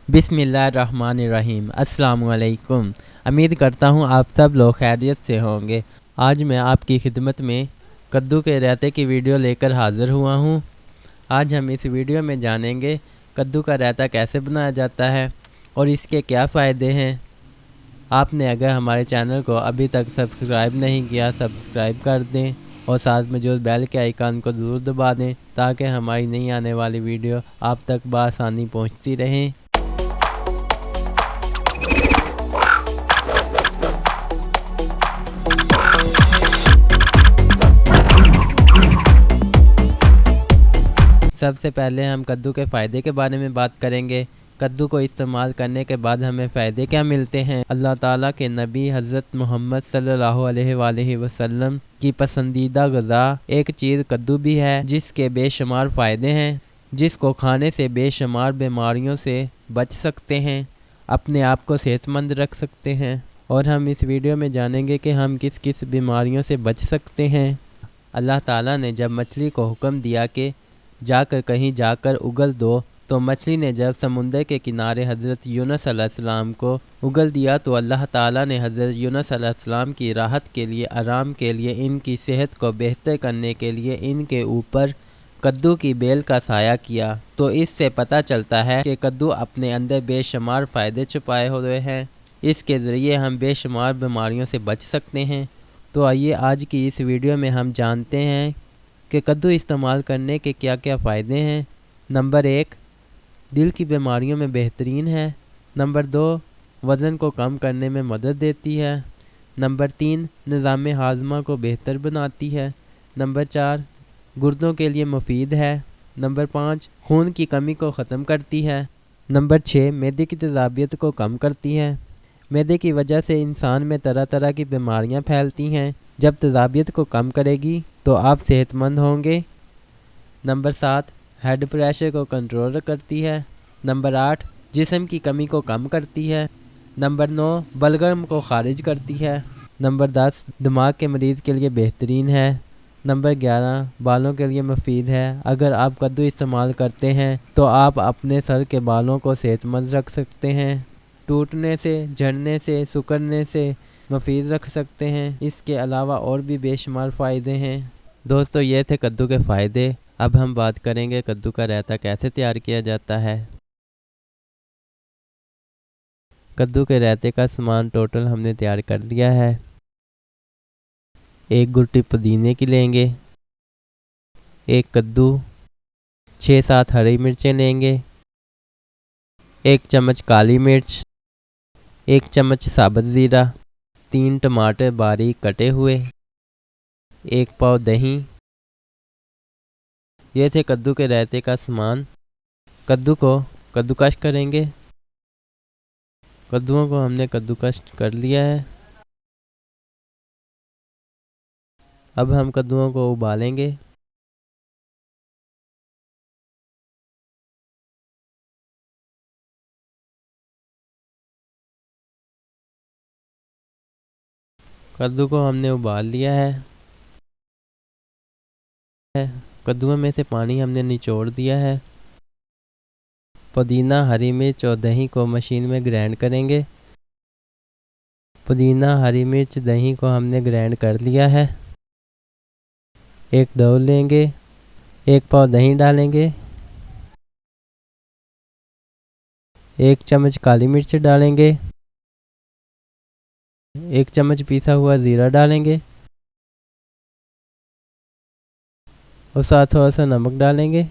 बिस्मिल्लाहिर्रहमानिर्रहीम। अस्सलामुअलैकुम। उम्मीद करता हूँ आप सब लोग खैरियत से होंगे। आज मैं आपकी खिदमत में कद्दू के रायते की वीडियो लेकर हाज़िर हुआ हूँ। आज हम इस वीडियो में जानेंगे कद्दू का रायता कैसे बनाया जाता है और इसके क्या फ़ायदे हैं। आपने अगर हमारे चैनल को अभी तक सब्सक्राइब नहीं किया, सब्सक्राइब कर दें और साथ में जो बेल के आइकन को ज़रूर दबा दें ताकि हमारी नई आने वाली वीडियो आप तक बआसानी पहुंचती रहें। सबसे पहले हम कद्दू के फ़ायदे के बारे में बात करेंगे। कद्दू को इस्तेमाल करने के बाद हमें फ़ायदे क्या मिलते हैं। अल्लाह ताला के नबी हज़रत मोहम्मद सल्लल्लाहु अलैहि वसल्लम की पसंदीदा ग़िज़ा एक चीज़ कद्दू भी है जिसके बेशुमार फ़ायदे हैं, जिसको खाने से बेशुमार बीमारियों से बच सकते हैं, अपने आप को सेहतमंद रख सकते हैं। और हम इस वीडियो में जानेंगे कि हम किस किस बीमारियों से बच सकते हैं। अल्लाह ताला ने जब मछली को हुक्म दिया कि जाकर कहीं जाकर उगल दो, तो मछली ने जब समुंदर के किनारे हज़रत यूनुस अलैहिस्सलाम को उगल दिया तो अल्लाह ताला ने हज़रत यूनुस अलैहिस्सलाम की राहत के लिए, आराम के लिए, इनकी सेहत को बेहतर करने के लिए इनके ऊपर कद्दू की बेल का साया किया। तो इससे पता चलता है कि कद्दू अपने अंदर बेशुमार फ़ायदे छुपाए हुए हैं। इसके ज़रिए हम बेशुमार बीमारियों से बच सकते हैं। तो आइए आज की इस वीडियो में हम जानते हैं कि कद्दू इस्तेमाल करने के क्या क्या फ़ायदे हैं। नंबर 1, दिल की बीमारियों में बेहतरीन है। नंबर 2, वज़न को कम करने में मदद देती है। नंबर 3, निज़ाम हाज़मा को बेहतर बनाती है। नंबर 4, गुर्दों के लिए मुफीद है। नंबर 5, खून की कमी को ख़त्म करती है। नंबर 6, मैदे की तेज़ाबियत को कम करती है। मैदे की वजह से इंसान में तरह तरह की बीमारियां फैलती हैं। जब तेज़ाबियत को कम करेगी तो आप सेहतमंद होंगे। नंबर 7, हेड प्रेशर को कंट्रोल करती है। नंबर 8, जिस्म की कमी को कम करती है। नंबर 9, बलगम को खारिज करती है। नंबर 10, दिमाग के मरीज़ के लिए बेहतरीन है। नंबर 11, बालों के लिए मुफीद है। अगर आप कद्दू इस्तेमाल करते हैं तो आप अपने सर के बालों को सेहतमंद रख सकते हैं, टूटने से, झड़ने से, सिकुड़ने से मुफीद रख सकते हैं। इसके अलावा और भी बेशुमार फ़ायदे हैं। दोस्तों, ये थे कद्दू के फ़ायदे। अब हम बात करेंगे कद्दू का रायता कैसे तैयार किया जाता है। कद्दू के रायते का सामान टोटल हमने तैयार कर लिया है। एक गुट्टी पुदीने की लेंगे, एक कद्दू, 6-7 हरी मिर्चें लेंगे, 1 चम्मच काली मिर्च, 1 चम्मच साबुत ज़ीरा, 3 टमाटर बारीक कटे हुए, 1 पाव दही। ये थे कद्दू के रायते का सामान। कद्दू को कद्दूकश करेंगे। कद्दुओं को हमने कद्दूकश कर लिया है। अब हम कद्दुओं को उबालेंगे। कद्दू को हमने उबाल लिया है। कद्दुओं में से पानी हमने निचोड़ दिया है। पुदीना, हरी मिर्च और दही को मशीन में ग्राइंड करेंगे। पुदीना, हरी मिर्च, दही को हमने ग्राइंड कर लिया है। एक बाउल लेंगे, 1 पाव दही डालेंगे, 1 चम्मच काली मिर्च डालेंगे, 1 चम्मच पिसा हुआ ज़ीरा डालेंगे और साथ थोड़ा सा नमक डालेंगे।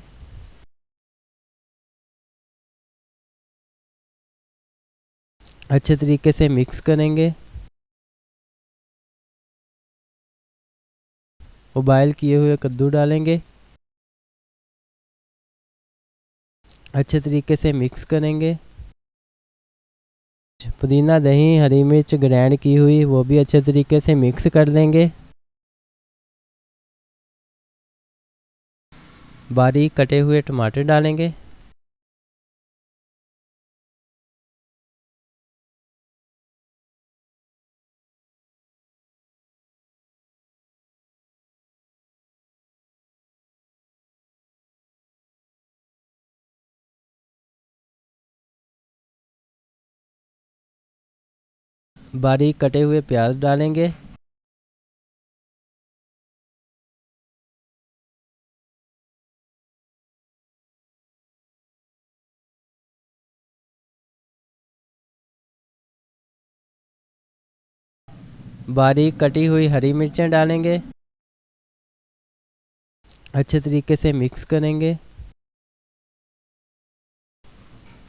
अच्छे तरीके से मिक्स करेंगे। उबाइल किए हुए कद्दू डालेंगे। अच्छे तरीके से मिक्स करेंगे। पुदीना, दही, हरी मिर्च ग्राइंड की हुई वो भी अच्छे तरीके से मिक्स कर देंगे। बारीक कटे हुए टमाटर डालेंगे। बारीक कटे हुए प्याज डालेंगे। बारीक कटी हुई हरी मिर्चें डालेंगे। अच्छे तरीके से मिक्स करेंगे।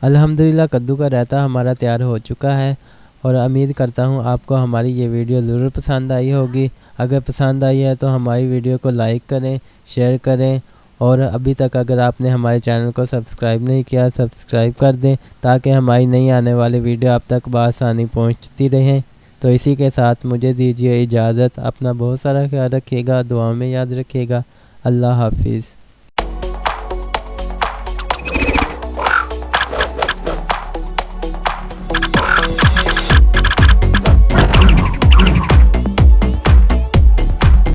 अल्हम्दुलिल्लाह कद्दू का रायता हमारा तैयार हो चुका है और उम्मीद करता हूँ आपको हमारी ये वीडियो ज़रूर पसंद आई होगी। अगर पसंद आई है तो हमारी वीडियो को लाइक करें, शेयर करें और अभी तक अगर आपने हमारे चैनल को सब्सक्राइब नहीं किया सब्सक्राइब कर दें ताकि हमारी नई आने वाली वीडियो आप तक बआसानी पहुँचती रहें। तो इसी के साथ मुझे दीजिए इजाज़त। अपना बहुत सारा ख्याल रखिएगा, दुआ में याद रखिएगा। अल्लाह हाफिज़।